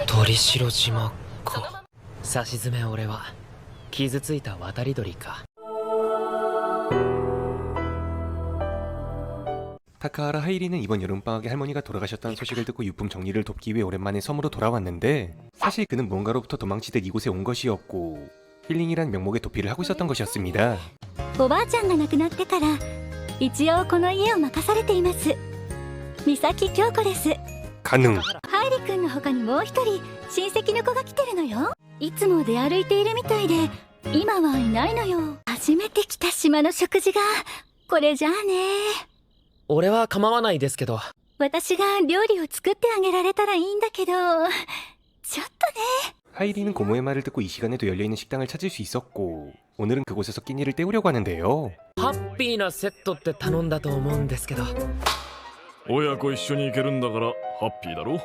鳥城島か。さしずめ俺は傷ついた渡り鳥か。 타카하라 하이리는 이번 여름방학에 할머니가 돌아가셨다는 소식을 듣고 유품 정리를 돕기 위해 오랜만에 섬으로 돌아왔는데, 사실 그는 뭔가로부터 도망치듯 이곳에 온 것이었고 힐링이란 명목의 도피를 하고 있었던 것이었습니다. おばあちゃんが亡くなってから一応この家を任されています。三崎京子です。 가능. ハイリ君の他にもう一人親戚の子が来てるのよ。いつも出歩いているみたいで今はいないのよ。初めて来た島の食事がこれじゃあね。 俺は構わないですけど。私が料理を作ってあげられたらいいんだけど、ちょっとね。 하이리는 고모의 말을 듣고 이 시간에도 열려있는 식당을 찾을 수 있었고, 오늘은 그곳에서 끼니를 때우려고 하는데요. ハッピーなセットって頼んだと思うんですけど。親子一緒に行けるんだからハッピーだろ。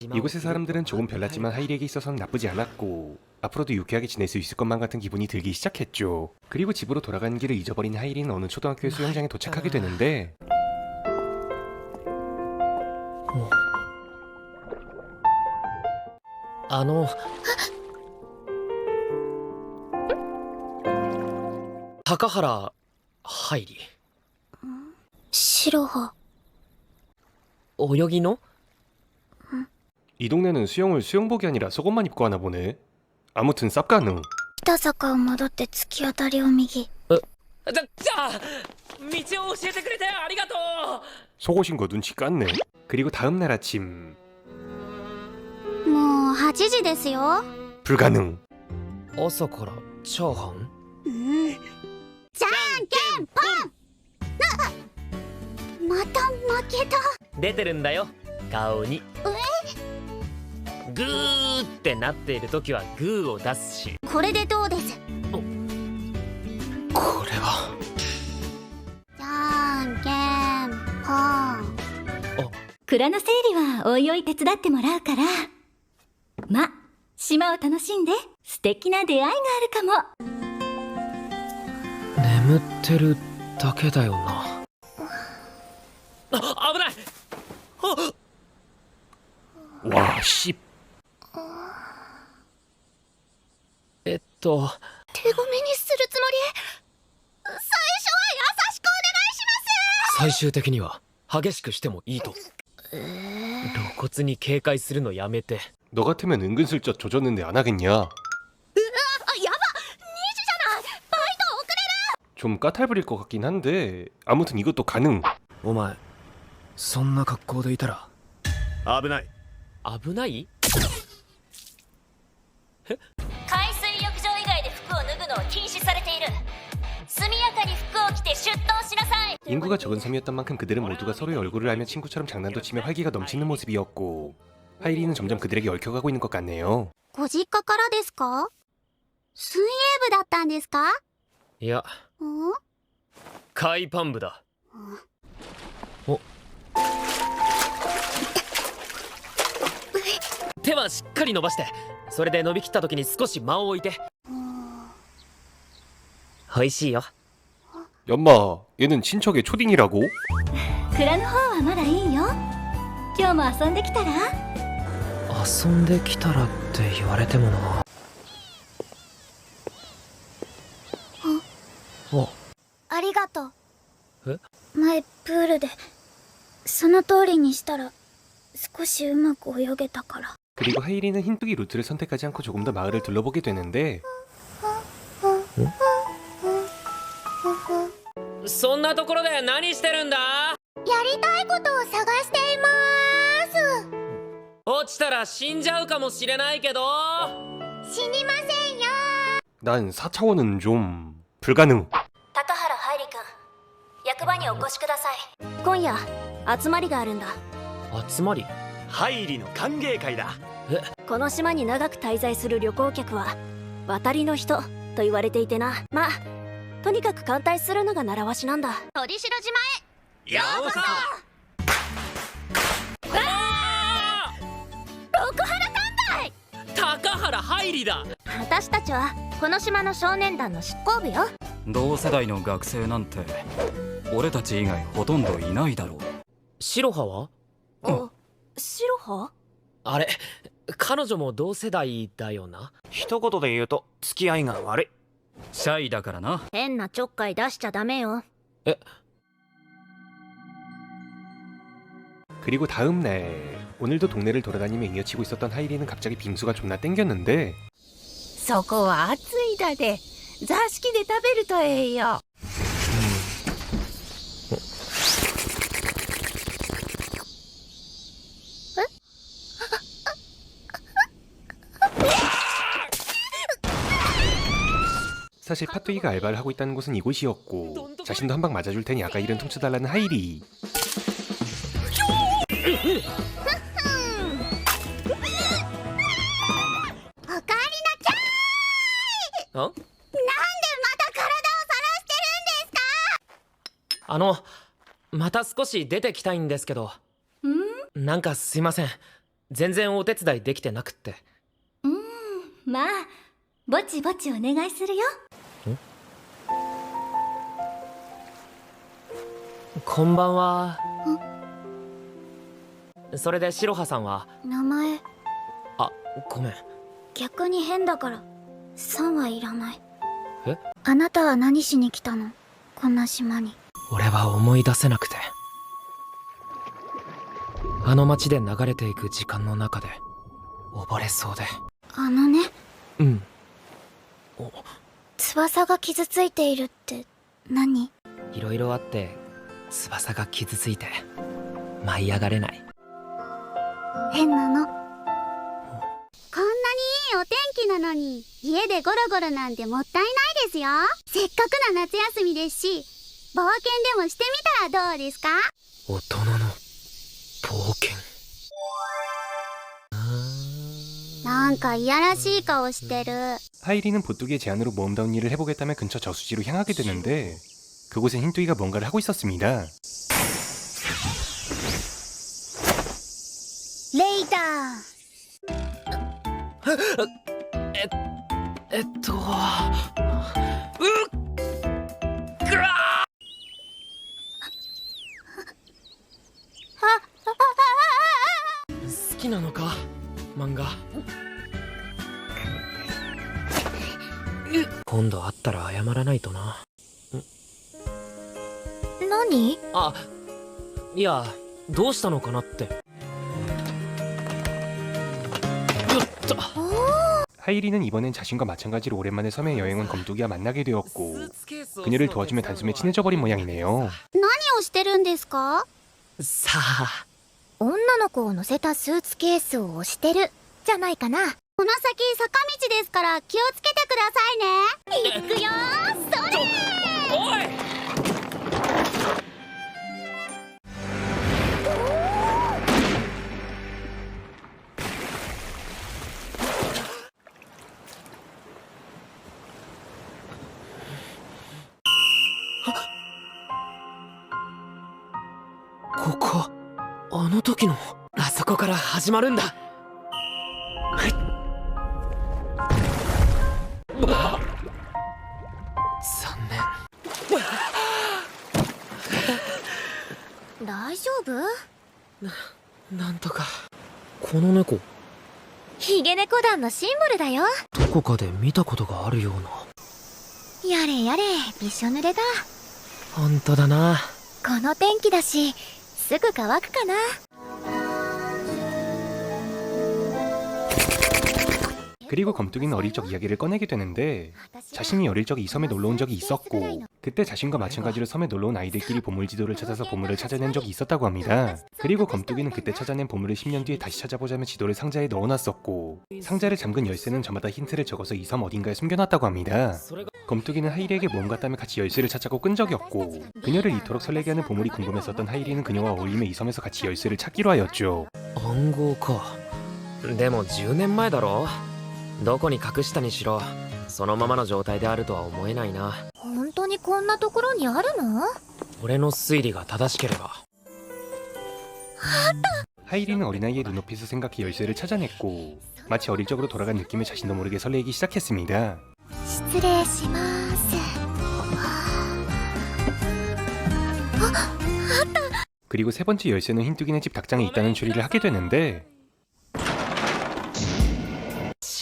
이곳의 사람들은 조금 별났지만 하이리에게 있어서는 나쁘지 않았고 앞으로도 유쾌하게 지낼 수 있을 것만 같은 기분이 들기 시작했죠. 그리고 집으로 돌아가는 길을 잊어버린 하이리는 어느 초등학교의 수영장에 도착하게 되는데, 타카하라 하이리. 白羽。 泳ぎの? 이 동네는 수영을 수영복이 아니라 속옷만 입고 하나 보네. 아무튼 쌉가능. 北坂を戻って突き当たりを右。道を教えてくれてありがとう. 속옷인 거 눈치 깠네. 그리고 다음날 아침. もう8時ですよ。 불가능. 朝からチャーハン? じゃんけんぽん。また負けた。出てるんだよ顔に。グーってなっている時はグーを出すし。これでどうです。これは。じゃんけんぽん。蔵の整理はおいおい手伝ってもらうから。ま、島を楽しんで素敵な出会いがあるかも。眠ってるだけだよな。危ない。 와, 씨. 手ごめにするつもり。最初は優しくお願いします。最終的には激しくしてもいいと。露骨に警戒するのやめて。 너 같으면 은근슬쩍 조졌는데 안 하겠냐? やば、2時じゃない。バイト遅れる。 좀 까탈부릴 것 같긴 한데 아무튼 이것도 가능. お前そんな格好でいたら危ない。危ない？海水浴場以外で服を脱ぐのは禁止されている。速やかに服を着て出頭しなさい。 인구가 적은 섬이었던 만큼 그들은 모두가 서로의 얼굴을 알며 친구처럼 장난도 치며 활기가 넘치는 모습이었고, 하이리는 점점 그들에게 얽혀가고 있는 것 같네요. ご実家からですか？水泳部だったんですか？いや、海パン部だ。お。手はしっかり伸ばして、それで伸びきった時に少し間を置いて。美味しいよ。 연마, 얘는 친척의 초딩이라고? 蔵の方はまだいいよ。今日も遊んできたら？遊んできたらって言われてもな。ありがとう。え？前プールでその通りにしたら少しうまく泳げたから。 그리고 하이리는 흰뚜기 루트를 선택하지 않고 조금 더 마을을 둘러보게 되는데, そんなところで何してるんだ？やりたいことを探しています。落ちたら死んじゃうかもしれないけど。死にませんよ。 난 4차원은 좀 불가능. 高原ハイリ君、役場にお越しください。今夜集まりがあるんだ。集まり？ハイリの歓迎会だ。この島に長く滞在する旅行客は渡りの人と言われていてな。まあとにかく歓待するのが習わしなんだ。鳥城島へようこそ。六原艦隊。高原ハイリだ。私たちはこの島の少年団の執行部よ。同世代の学生なんて俺たち以外ほとんどいないだろう。白羽は？白羽？あれ、彼女も同世代だよな。一言で言うと付き合いが悪い。シャイだからな。変なちょっかい出しちゃダメよ。 그리고 다음 날 오늘도 동네를 돌아다니며 이어치고 있었던 하이리는 갑자기 빙수가 존나 땡겼는데 そこは暑いだで座敷で食べるとええよ。 사실 팥두기가 알바를 하고 있다는 곳은 이곳이었고 자신도 한 방 맞아줄 테니 아까 일은 통쳐달라는 하이리. 어? また少し出てきたいんですけど。なんかすいません。全然お手伝いできてなくって。まあぼちぼちお願いするよ。こんばんは。それで白羽さんは？名前あ、ごめん。逆に変だからさんはいらない。え？あなたは何しに来たの？こんな島に。俺は思い出せなくて。あの街で流れていく時間の中で溺れそうで。あのね。うん。翼が傷ついているって何？いろいろあって翼が傷ついて舞い上がれない。変なの。こんなにいいお天気なのに家でゴロゴロなんてもったいないですよ。せっかくの夏休みですし冒険でもしてみたらどうですか？大人の冒険。なんかいやらしい顔してる。 하이리는 보뚜기의 제안으로 모험다운 일을 해보겠다며 근처 저수지로 향하게 되는데 그곳엔 흰뚜기가 뭔가를 하고 있었습니다. レイダ好きなのか漫画。今度会ったら謝らないとな。何？あ、いや、どうしたのかなって。よっと。 하이리는 이번엔 자신과 마찬가지로 오랜만에 섬에 여행 온 검뚜기와 만나게 되었고 그녀를 도와주며 단숨에 친해져 버린 모양이네요. 何をしてるんですか？さあ、女の子を乗せたスーツケースを押してるじゃないかな。この先坂道ですから気をつけてくださいね。行くよー、それー。おい。ここ、あの時の。あそこから始まるんだ。残念。大丈夫？なんとか。この猫、ヒゲ猫団のシンボルだよ。どこかで見たことがあるような。やれやれ、びしょ濡れだ。本当だな。この天気だしすぐ乾くかな。 그리고 검뚜기는 어릴 적 이야기를 꺼내게 되는데 자신이 어릴 적에 이 섬에 놀러온 적이 있었고 그때 자신과 마찬가지로 섬에 놀러온 아이들끼리 보물 지도를 찾아서 보물을 찾아낸 적이 있었다고 합니다. 그리고 검뚜기는 그때 찾아낸 보물을 10년 뒤에 다시 찾아보자며 지도를 상자에 넣어놨었고 상자를 잠근 열쇠는 저마다 힌트를 적어서 이 섬 어딘가에 숨겨놨다고 합니다. 검뚜기는 하이리에게 모험 같다며 같이 열쇠를 찾자고 끈 적이 없고 그녀를 이토록 설레게 하는 보물이 궁금했었던 하이리는 그녀와 어울리며 이 섬에서 같이 열쇠를 찾기로 하였죠. 暗号か。でも10年前だろ。どこに隠したにしろそのままの状態であるとは思えないな。本当にこんなところにあるの？俺の推理が正しければ。 하이리는 어린아이의 눈높이에서 생각해 열쇠를 찾아냈고 마치 어릴 적으로 돌아간 느낌에 자신도 모르게 설레기 시작했습니다. 失礼します。 그리고 세 번째 열쇠는 흰뚜기네 집 닭장에 있다는 추리를 하게 되는데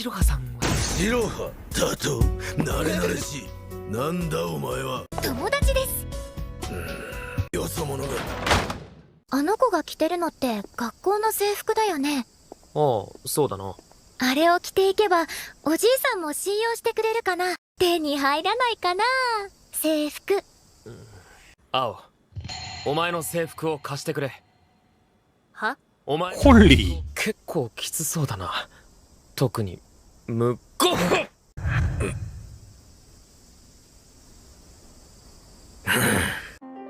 白羽さんは。白羽だと慣れ慣れしい。なんだお前は。友達です。よそ者が。あの子が着てるのって学校の制服だよね。ああ、そうだな。あれを着ていけばおじいさんも信用してくれるかな。手に入らないかな、制服。青、お前の制服を貸してくれ。は？お前홀리結構きつそうだな。特に向こう。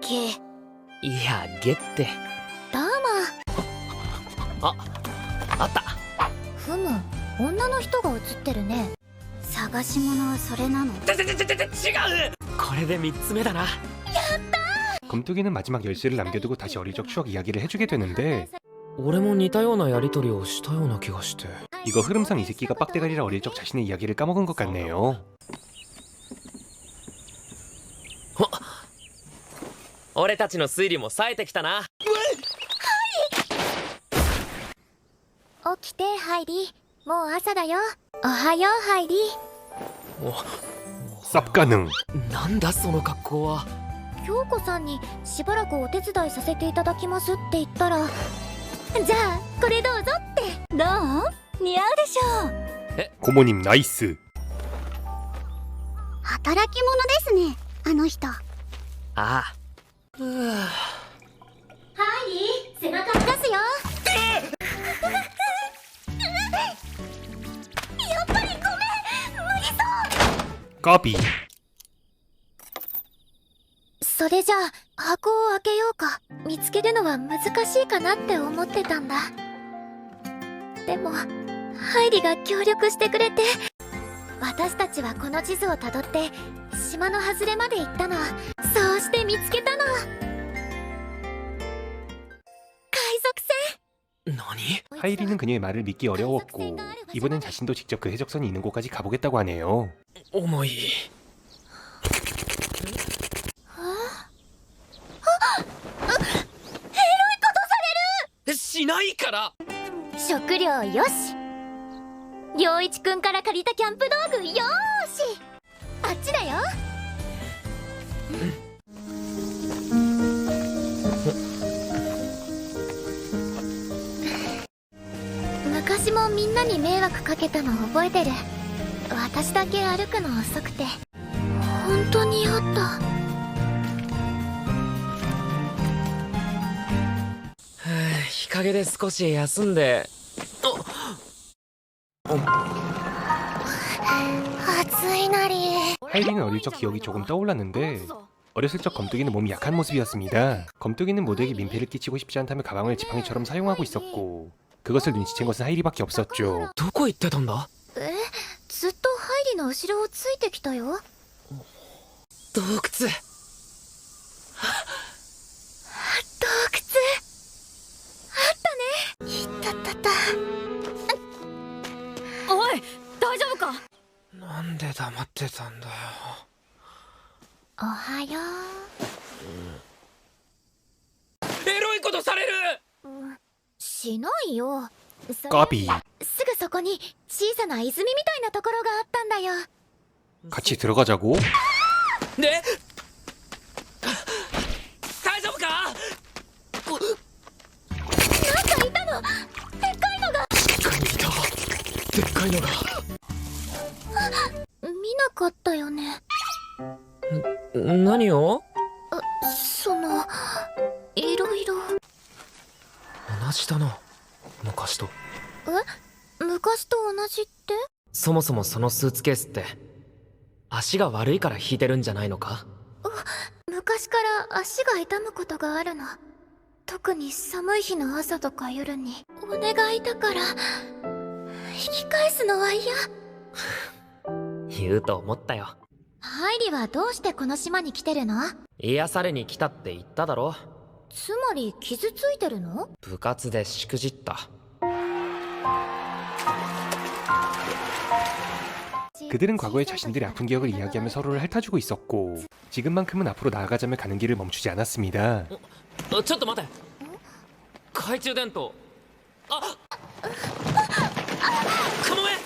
ゲ。いや、ゲってどうも。あった。ふむ、女の人が映ってるね。探し物はそれなの？違う。これで3つ目だな。 검뚜기는 마지막 열쇠를 남겨두고 다시 어릴 적 추억 이야기를 해주게 되는데 俺も似たようなやり取りをしたような気がして。 이거 흐름상 이 새끼가 빡대가리라 어릴 적 자신의 이야기를 까먹은 것 같네요. 俺たちの推理も冴えてきたな。起きてハイリー、もう朝だよ。おはようハイリー。 쌉가능 なんだその格好は。京子さんにしばらくお手伝いさせていただきますって言ったら、じゃあこれどうぞって。どう？似合うでしょう。 고모님 나이스. 働き者ですね、あの人。ああ。ハイリー、背中出すよ。やっぱりごめん、無理そう。 까비 それじゃあ箱を開けようか。見つけるのは難しいかなって思ってたんだ。でもハイリが協力してくれて、私たちはこの地図をたどって島の外れまで行ったの。そうして見つけたの。海賊船。何？ 하이리는 그녀의 말을 믿기 어려웠고 이번엔 자신도 직접 그 해적선이 있는 곳까지 가보겠다고 하네요. 重い。しないから。食料よし、良一くんから借りたキャンプ道具よーし。あっちだよ。昔もみんなに迷惑かけたの覚えてる。私だけ歩くの遅くて。本当にあった。日陰で少し休んで。暑いなり。 하이리는 어릴 적 기억이 조금 떠올랐는데 어렸을 적 검뚜기는 몸이 약한 모습이었습니다. 검뚜기는 모두에게 민폐를 끼치고 싶지 않다며 가방을 지팡이처럼 사용하고 있었고 그것을 눈치챈 것은 하이리밖에 없었죠. どこ行ってたんだ？ずっとハイリの後ろをついてきたよ。洞窟。洞窟。いたたた。おい、大丈夫か？なんで黙ってたんだよ。おはよエロいことされる。しないよ。それ 까비 すぐそこに小さな泉みたいなところがあったんだよ。 같이 들어가자고? ね、大丈夫か？なんかいたの。でっかいのが。確かにいた。でっかいのが。見なかったよね。何を？そのいろいろ。同じだな、昔と。昔と同じって？そもそもそのスーツケースって足が悪いから引いてるんじゃないのか？昔から足が痛むことがあるの。特に寒い日の朝とか夜に。お願いだから引き返すのは嫌。言うと思ったよ。ハイリはどうしてこの島に来てるの？癒されに来たって言っただろ。つまり傷ついてるの？部活でしくじった。 그들은 과거의 자신들의 아픈 기억을 이야기하며 서로를 핥아주고 있었고 지금만큼은 앞으로 나아가자며 가는 길을 멈추지 않았습니다. ちょっと待て。懐中電灯。あっ。カモメ。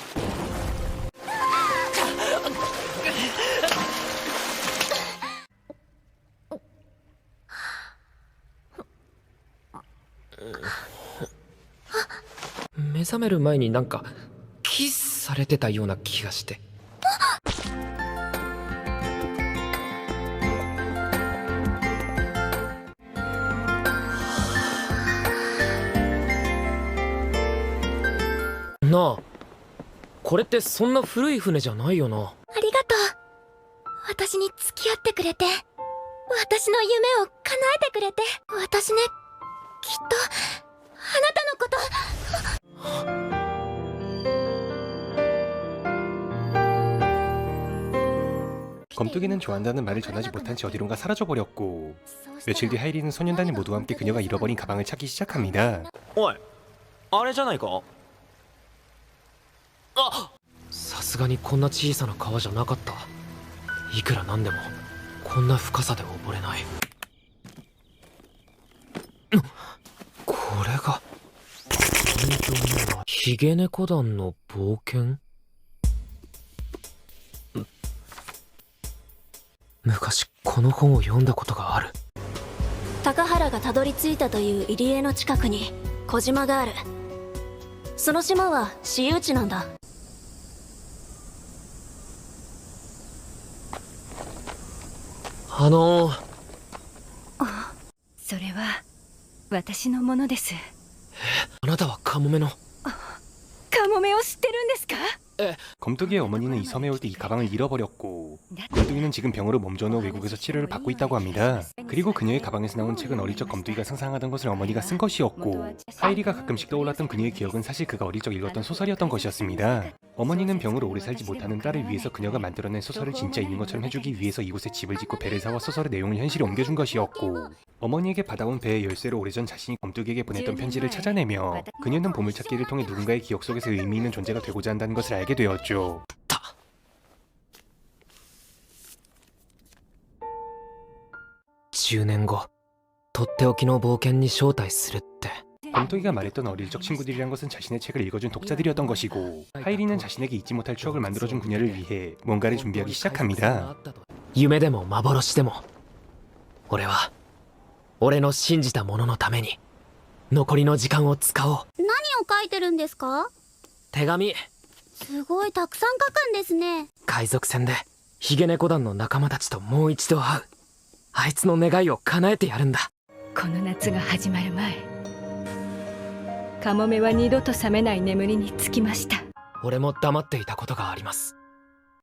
覚める前になんかキスされてたような気がして。なあ、これってそんな古い船じゃないよな。ありがとう。私に付き合ってくれて、私の夢を叶えてくれて。私ね、きっとあなたのこと。검뚜기는 좋아한다는 말을 전하지 못한 채 어디론가 사라져버렸고, 며칠 뒤 하이리는 소년단이 모두와 함께 그녀가 잃어버린 가방을 찾기 시작합니다. おい、あれじゃないか。あ、さすがにこんな小さな川じゃなかった。いくらなんでもこんな深さで溺れない。これがヒゲネコ団の冒険。昔この本を読んだことがある。高原がたどり着いたという入り江の近くに小島がある。その島は私有地なんだ。それは私のものです。あなたはカモメの。カモメを知ってるんですか？ 검뚜기의 어머니는 이 섬에 올 때 이 가방을 잃어버렸고, 검뚜기는 지금 병으로 몸져놓아 외국에서 치료를 받고 있다고 합니다. 그리고 그녀의 가방에서 나온 책은 어릴 적 검뚜기가 상상하던 것을 어머니가 쓴 것이었고, 하이리가 가끔씩 떠올랐던 그녀의 기억은 사실 그가 어릴 적 읽었던 소설이었던 것이었습니다. 어머니는 병으로 오래 살지 못하는 딸을 위해서 그녀가 만들어낸 소설을 진짜 있는 것처럼 해주기 위해서 이곳에 집을 짓고 배를 사와 소설의 내용을 현실에 옮겨준 것이었고, 어머니에게 받아온 배의 열쇠로 오래전 자신이 검뚜기에게 보냈던 편지를 찾아내며 그녀는 보물찾기를 통해 누군가의 기억 속에서 의미 있는 존재가 되고자 한다는 것을 알게 되었죠. 10年後、とっておきの冒険に招待するって。 검뚜기가 말했던 어릴 적 친구들이란 것은 자신의 책을 읽어준 독자들이었던 것이고, 하이리는 자신에게 잊지 못할 추억을 만들어준 그녀를 위해 뭔가를 준비하기 시작합니다. 夢でも幻でも、俺は俺の信じたもののために残りの時間を使おう。何を書いてるんですか？手紙。すごいたくさん書くんですね。海賊船でヒゲネコ団の仲間たちともう一度会う。あいつの願いを叶えてやるんだ。この夏が始まる前、カモメは二度と覚めない眠りにつきました。俺も黙っていたことがあります。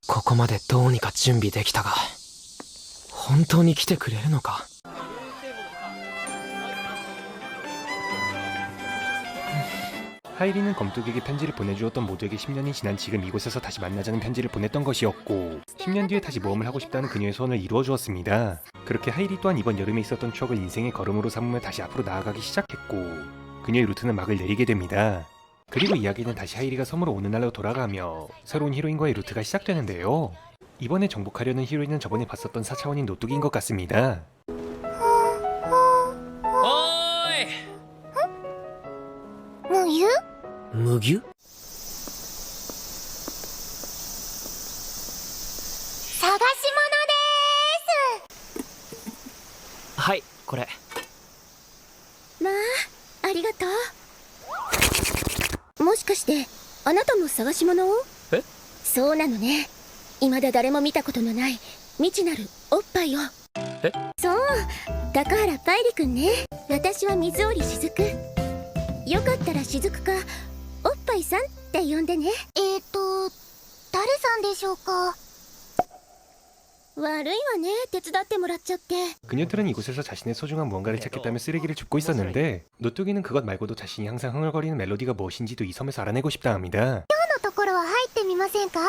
ここまでどうにか準備できたが、本当に来てくれるのか。 하이리는 검뚜기에게 편지를 보내주었던 모두에게 10년이 지난 지금 이곳에서 다시 만나자는 편지를 보냈던 것이었고, 10년 뒤에 다시 모험을 하고 싶다는 그녀의 소원을 이루어주었습니다. 그렇게 하이리 또한 이번 여름에 있었던 추억을 인생의 걸음으로 삼으며 다시 앞으로 나아가기 시작했고, 그녀의 루트는 막을 내리게 됩니다. 그리고 이야기는 다시 하이리가 섬으로 오는 날로 돌아가며 새로운 히로인과의 루트가 시작되는데요. 이번에 정복하려는 히로인은 저번에 봤었던 4차원인 노뚜기인 것 같습니다. 무유? 무규? 探しはい、これ。物です。まあ、ありがとう。もしかしてあなたも探し物を？え？そうなのね。未だ誰も見たことのない未知なるおっぱいを。え？そう、高原パイリくんね。私は水織しずく。よかったらしずくかおっぱいさんって呼んでね。誰さんでしょうか。悪いわね、手伝ってもらっちゃって。 그녀들은 이곳에서 자신의 소중한 무언가를 찾겠다며 쓰레기를 줍고 있었는데, 노뚜기는 그것 말고도 자신이 항상 흥얼거리는 멜로디가 무엇인지도 이 섬에서 알아내고 싶다 합니다. 今日のところは入ってみませんか？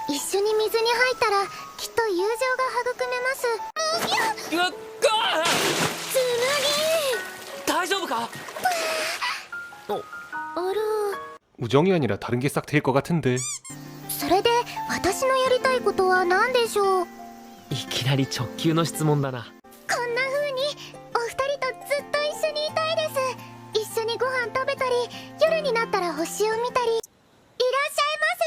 一緒に水に入ったらきっと友情が育めます。うわっ、つむ大丈夫か？ぎ。あら。 우정이 아니라 다른 게 싹 될 것 같은데. それで私のやりたいことは何でしょう？いきなり直球の質問だな。こんな風にお二人とずっと一緒にいたいです。一緒にご飯食べたり、夜になったら星を見たり。いらっしゃいませ、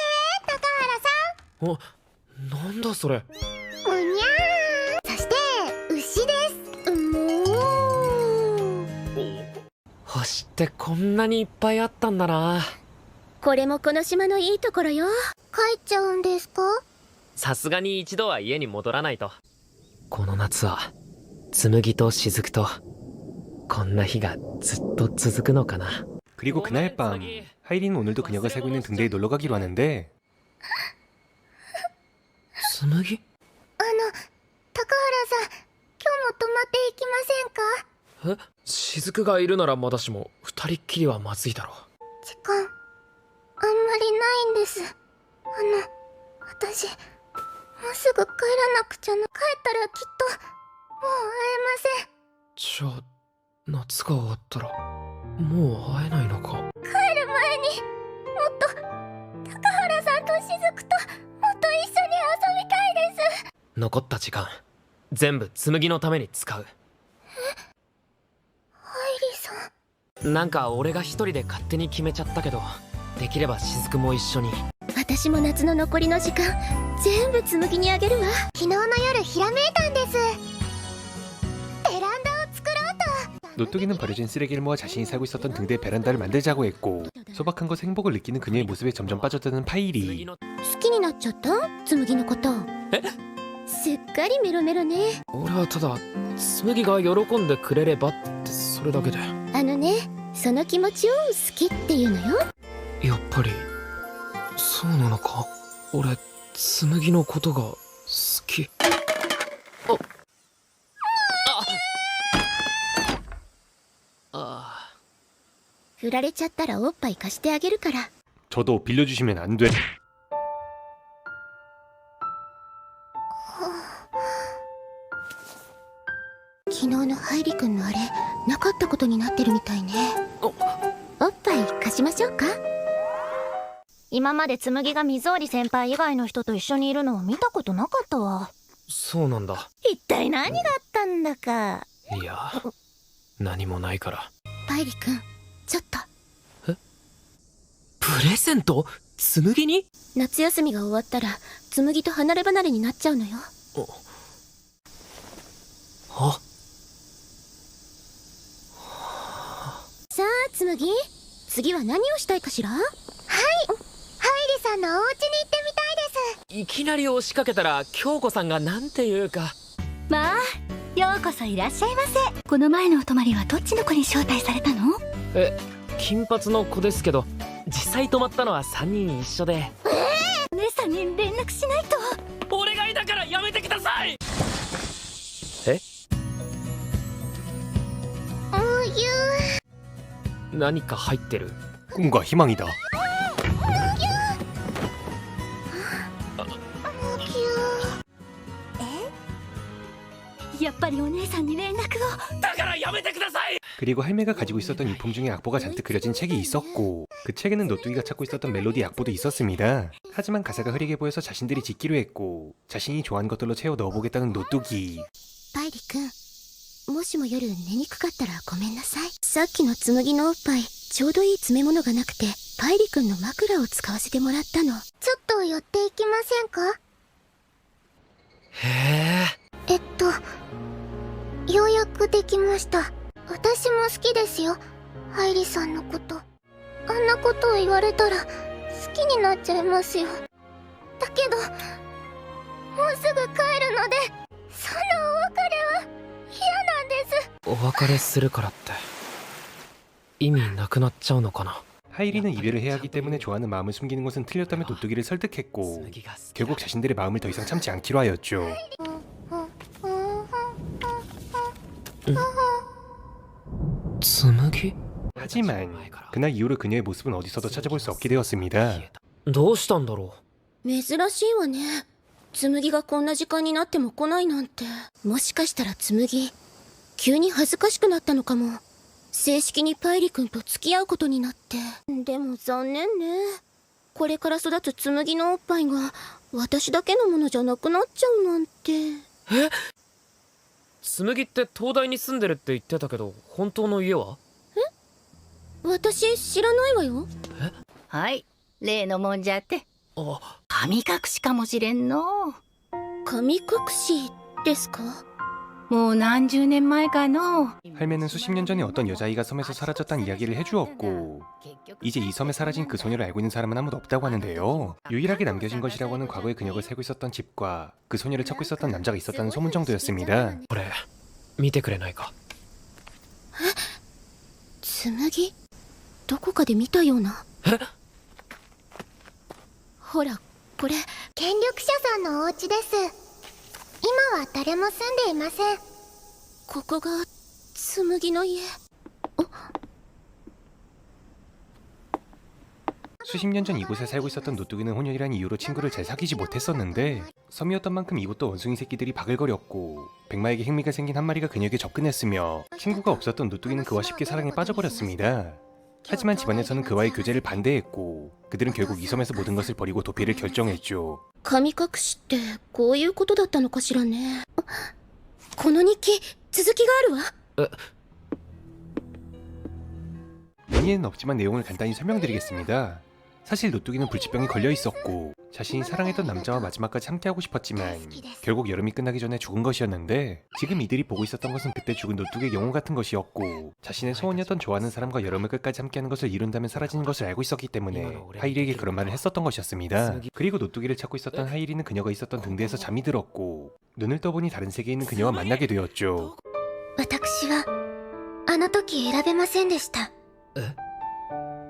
高原さん。なんだそれ。うにゃー。そして牛です。もう。星ってこんなにいっぱいあったんだな。これもこの島のいいところよ。帰っちゃうんですか？さすがに一度は家に戻らないと。この夏は紬と雫とこんな日がずっと続くのかな。 그리고 그날 밤 하이리는 오늘도 그녀가 살고 있는 등대에 놀러 가기로 하는데 紬？高原さん、今日も泊まっていきませんか？え、雫がいるならまだしも二人っきりはまずいだろ。時間あんまりないんです。私もうすぐ帰らなくちゃな。帰ったらきっともう会えません。じゃあ夏が終わったらもう会えないのか。帰る前にもっと高原さんと雫ともっと一緒に遊びたいです。残った時間全部紬のために使う。ハイリさん、なんか俺が一人で勝手に決めちゃったけど、できれば雫も一緒に。私も夏の残りの時間全部紬にあげるわ。昨日の夜ひらめいたんです。ベランダを作ろうと。 노뚜기는 버려진 쓰레기를 모아 자신이 살고 있었던 등대 베란다를 만들자고 했고, 소박한 것에 행복을 느끼는 그녀의 모습에 점점 빠져드는 파이리. 好きになっちゃった紬のこと。すっかりメロメロね。俺はただ紬が喜んでくれればってそれだけで。その気持ちを好きっていうのよ。やっぱりそうなのか。俺紬のことが好き。振られちゃったらおっぱい貸してあげるから。 저도 빌려주시면 안 돼.昨日のハイリ君のあれなかったことになってるみたいね。おっぱい貸しましょうか。今まで紬が水織先輩以外の人と一緒にいるのを見たことなかったわ。そうなんだ。一体何があったんだか。いや何もないから。パイリ君、ちょっと。プレゼント？紬に？夏休みが終わったら紬と離れ離れになっちゃうのよ。あ、さあ紬、次は何をしたいかしら。はい、ハイリさんのお家に行ってみたいです。いきなり押しかけたら京子さんがなんて言うか。まあようこそいらっしゃいませ。この前のお泊まりはどっちの子に招待されたの？金髪の子ですけど、実際泊まったのは3人一緒で。お姉さんに連絡しないと。お願いだからやめてください。何か入ってる。 꿈과 희망이다. やっぱりお姉さんに連絡を。だからやめてください。 그리고 할매가 가지고 있었던 유품 중에 악보가 잔뜩 그려진 책이 있었고, 그 책에는 노뚜기가 찾고 있었던 멜로디 악보도 있었습니다. 하지만 가사가 흐리게 보여서 자신들이 짓기로 했고, 자신이 좋아하는 것들로 채워 넣어보겠다는 노뚜기. パイリ君、もしも夜寝にくかったらごめんなさい。さっきの紬のおっぱいちょうどいい詰め物がなくて、パイリ君の枕を使わせてもらったの。ちょっと寄っていきませんか？へえ。ようやくできました。私も好きですよ、ハイリさんのこと。あんなことを言われたら好きになっちゃいますよ。だけどもうすぐ帰るので、そんなお別れは嫌なんです。お別れするからって意味なくなっちゃうのかな。 하이리는 이별을 해야 하기 때문에 좋아하는 마음을 숨기는 것은 틀렸다며 노뚜기를 설득했고, 결국 자신들의 마음을 더 이상 참지 않기로 하였죠.紬? 하지만 그날 이후로 그녀의 모습은 어디서도 찾아볼 수 없게 되었습니다. どうしたんだろう。珍しいわね。紬がこんな時間になっても来ないなんて。もしかしたら紬急に恥ずかしくなったのかも。正式にパイリ君と付き合うことになって。でも残念ね。これから育つ紬のおっぱいが私だけのものじゃなくなっちゃうなんて。紬って東大に住んでるって言ってたけど、本当の家は？私知らないわよ。はい、例のもんじゃって。あ、神隠しかもしれんの。神隠しですか？もう何十年前かの 할매는 수십 년 전에 어떤 여자아이가 섬에서 사라졌다는 이야기를 해주었고 이제 이 섬에 사라진 그 소녀를 알고 있는 사람은 아무도 없다고 하는데요. 유일하게 남겨진 것이라고는 과거에 그녀가 살고 있었던 집과 그 소녀를 찾고 있었던 남자가 있었다는 소문 정도였습니다. これ見てくれないか。紬？どこかで見たような。ほら、これ。権力者さんのお家です。今は誰も住んでいません。ここが紬の家。 수십 년 전 이곳에 살고 있었던 노뚜기는 혼혈이란 이유로 친구를 잘 사귀지 못했었는데 섬이었던 만큼 이곳도 원숭이 새끼들이 바글거렸고 백마에게 흥미가 생긴 한 마리가 그녀에게 접근했으며 친구가 없었던 노뚜기는 그와 쉽게 사랑에 빠져버렸습니다. 하지만 집안에서는 그와의 교제를 반대했고 그들은 결국 이 섬에서 모든 것을 버리고 도피를 결정했죠. 神隠しってこういうことだったのかしらね。この日記続きがあるわ。 의미는 없지만 내용을 간단히 설명드리겠습니다. 사실 노뚜기는 불치병에 걸려 있었고 자신이 사랑했던 남자와 마지막까지 함께하고 싶었지만 결국 여름이 끝나기 전에 죽은 것이었는데 지금 이들이 보고 있었던 것은 그때 죽은 노뚜기의 영혼 같은 것이었고 자신의 소원이었던 좋아하는 사람과 여름을 끝까지 함께하는 것을 이룬다면 사라지는 것을 알고 있었기 때문에 하이리에게 그런 말을 했었던 것이었습니다. 그리고 노뚜기를 찾고 있었던 하이리는 그녀가 있었던 등대에서 잠이 들었고 눈을 떠보니 다른 세계에 있는 그녀와 만나게 되었죠. 私はあの時選べませんでした。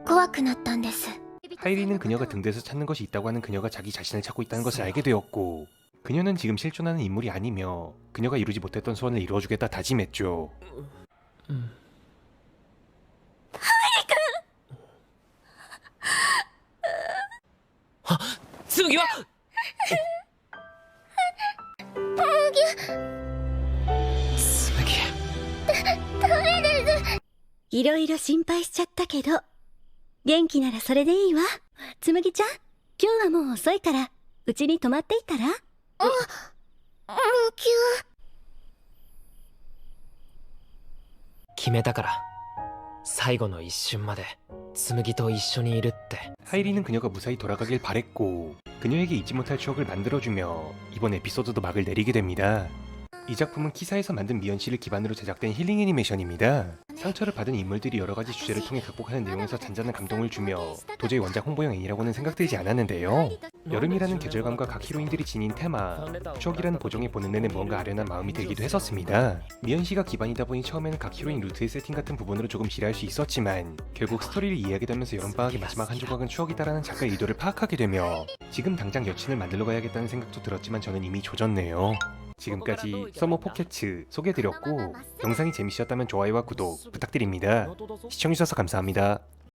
怖くなったんです。 하이리는 그녀가 등대에서 찾는 것이 있다고 하는 그녀가 자기 자신을 찾고 있다는 것을 알게 되었고 그녀는 지금 실존하는 인물이 아니며 그녀가 이루지 못했던 소원을 이루어주겠다 다짐했죠. 紬はいろいろ心配しちゃったけど元気ならそれでいいわ。つむぎちゃん、今日はもう遅いからうちに泊まっていったら。無給。決めたから最後の一瞬まで紬と一緒にいるって。 하이리는 그녀가 무사히 돌아가길 바랬고 그녀에게 잊지 못할 추억을 만들어주며 이번 에피소드도 막을 내리게 됩니다. 이 작품은 키사에서 만든 미연씨를 기반으로 제작된 힐링 애니메이션입니다. 상처를 받은 인물들이 여러가지 주제를 통해 극복하는 내용에서 잔잔한 감동을 주며 도저히 원작 홍보용 애니라고는 생각들지 않았는데요. 여름이라는 계절감과 각 히로인들이 지닌 테마, 추억이라는 보정에 보는 내내 무언가 아련한 마음이 들기도 했었습니다. 미연씨가 기반이다 보니 처음에는 각 히로인 루트의 세팅 같은 부분으로 조금 지루할 수 있었지만 결국 스토리를 이해하게 되면서 여름방학의 마지막 한 조각은 추억이다라는 작가의 의도를 파악하게 되며 지금 당장 여친을 만들러 가야겠다는 생각도 들었지만 저는 이미 조졌네요. 지금까지 서머 포켓츠 소개해드렸고 영상이 재미있었다면 좋아요와 구독 부탁드립니다. 시청해주셔서 감사합니다.